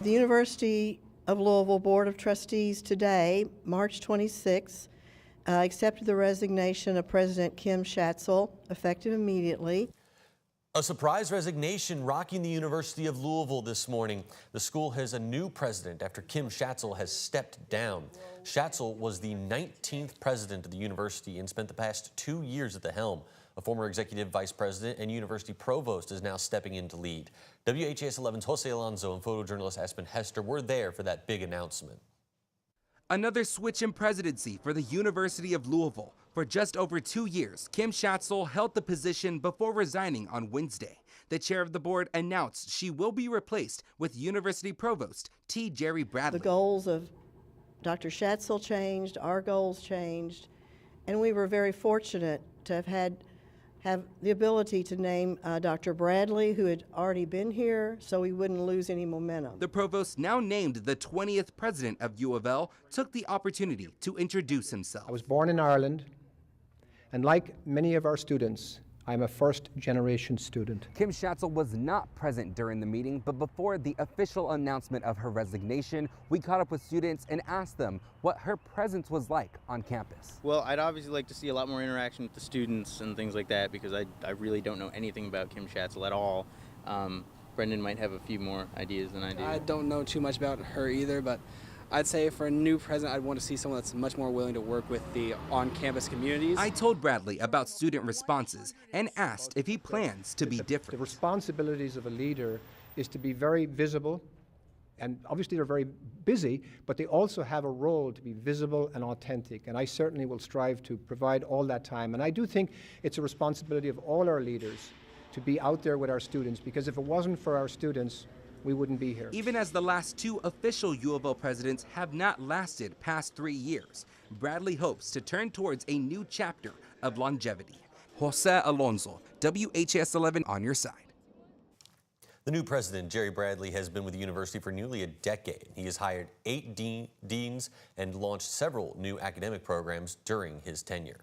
The University of Louisville Board of Trustees today, March 26, accepted the resignation of President Kim Schatzel, effective immediately. A surprise resignation rocking the University of Louisville this morning. The school has a new president after Kim Schatzel has stepped down. Schatzel was the 19th president of the university and spent the past 2 years at the helm. A former executive vice president and university provost is now stepping in to lead. WHAS11's Jose Alonso and photojournalist Aspen Hester were there for that big announcement. Another switch in presidency for the University of Louisville. For just over 2 years, Kim Schatzel held the position before resigning on Wednesday. The chair of the board announced she will be replaced with University Provost T. Jerry Bradley. The goals of Dr. Schatzel changed, our goals changed, and we were very fortunate to have the ability to name Dr. Bradley, who had already been here, so we wouldn't lose any momentum. The provost, now named the 20th president of U of L, took the opportunity to introduce himself. I was born in Ireland, and like many of our students, I'm a first-generation student. Kim Schatzel was not present during the meeting, but before the official announcement of her resignation, we caught up with students and asked them what her presence was like on campus. Well, I'd obviously like to see a lot more interaction with the students and things like that, because I really don't know anything about Kim Schatzel at all. Brendan might have a few more ideas than I do. I don't know too much about her either, but I'd say for a new president, I'd want to see someone that's much more willing to work with the on-campus communities. I told Bradley about student responses and asked if he plans to be different. The responsibilities of a leader is to be very visible, and obviously they're very busy, but they also have a role to be visible and authentic, and I certainly will strive to provide all that time. And I do think it's a responsibility of all our leaders to be out there with our students, because if it wasn't for our students, we wouldn't be here. Even as the last 2 official U of L presidents have not lasted past 3 years, Bradley hopes to turn towards a new chapter of longevity. Jose Alonso, WHAS11 on your side. The new president, Jerry Bradley, has been with the university for nearly a decade. He has hired 8 deans and launched several new academic programs during his tenure.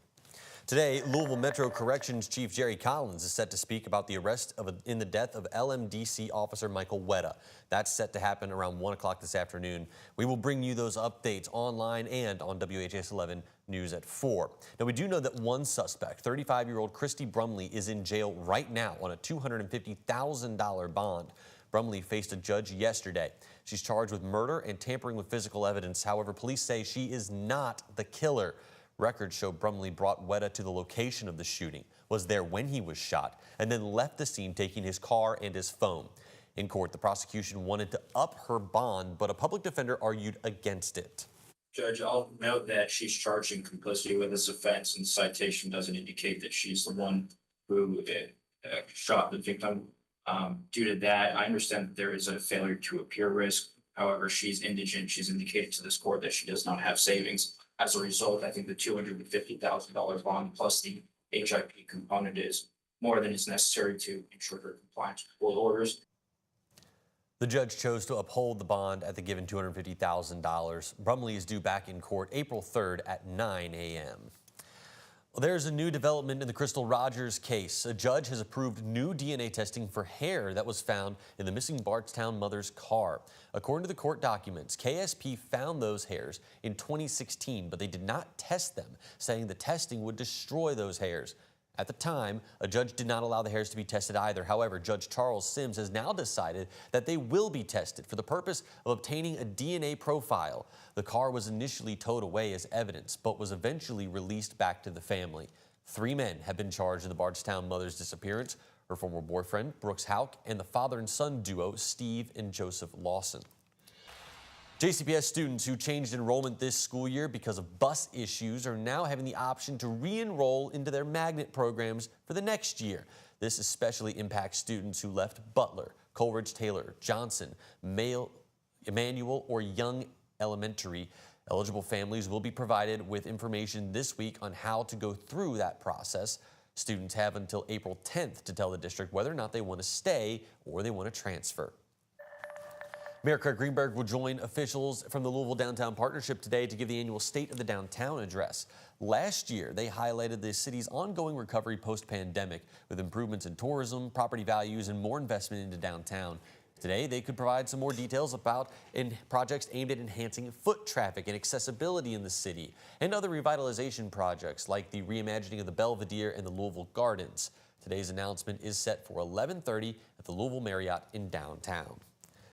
Today, Louisville Metro Corrections Chief Jerry Collins is set to speak about the arrest in the death of LMDC officer Michael Wetta. That's set to happen around 1 o'clock this afternoon. We will bring you those updates online and on WHAS 11 News at 4. Now, we do know that one suspect, 35-year-old Christy Brumley, is in jail right now on a $250,000 bond. Brumley faced a judge yesterday. She's charged with murder and tampering with physical evidence. However, police say she is not the killer. Records show Brumley brought Wetta to the location of the shooting, was there when he was shot, and then left the scene taking his car and his phone. In court, the prosecution wanted to up her bond, but a public defender argued against it. Judge, I'll note that she's charged in complicity with this offense, and the citation doesn't indicate that she's the one who shot the victim. Due to that, I understand that there is a failure to appear risk. However, she's indigent. She's indicated to this court that she does not have savings. As a result, I think the $250,000 bond plus the HIP component is more than is necessary to ensure her compliance with court orders. The judge chose to uphold the bond at the given $250,000. Brumley is due back in court April 3rd at 9 a.m. Well, there's a new development in the Crystal Rogers case. A judge has approved new DNA testing for hair that was found in the missing Bardstown mother's car. According to the court documents, KSP found those hairs in 2016, but they did not test them, saying the testing would destroy those hairs. At the time, a judge did not allow the hairs to be tested either. However, Judge Charles Sims has now decided that they will be tested for the purpose of obtaining a DNA profile. The car was initially towed away as evidence, but was eventually released back to the family. 3 men have been charged in the Bardstown mother's disappearance: her former boyfriend, Brooks Houck, and the father and son duo, Steve and Joseph Lawson. JCPS students who changed enrollment this school year because of bus issues are now having the option to re-enroll into their magnet programs for the next year. This especially impacts students who left Butler, Coleridge Taylor, Johnson, Emmanuel, or Young Elementary. Eligible families will be provided with information this week on how to go through that process. Students have until April 10th to tell the district whether or not they want to stay or they want to transfer. Mayor Craig Greenberg will join officials from the Louisville Downtown Partnership today to give the annual State of the Downtown address. Last year, they highlighted the city's ongoing recovery post-pandemic with improvements in tourism, property values, and more investment into downtown. Today, they could provide some more details about projects aimed at enhancing foot traffic and accessibility in the city, and other revitalization projects like the reimagining of the Belvedere and the Louisville Gardens. Today's announcement is set for 11:30 at the Louisville Marriott in downtown.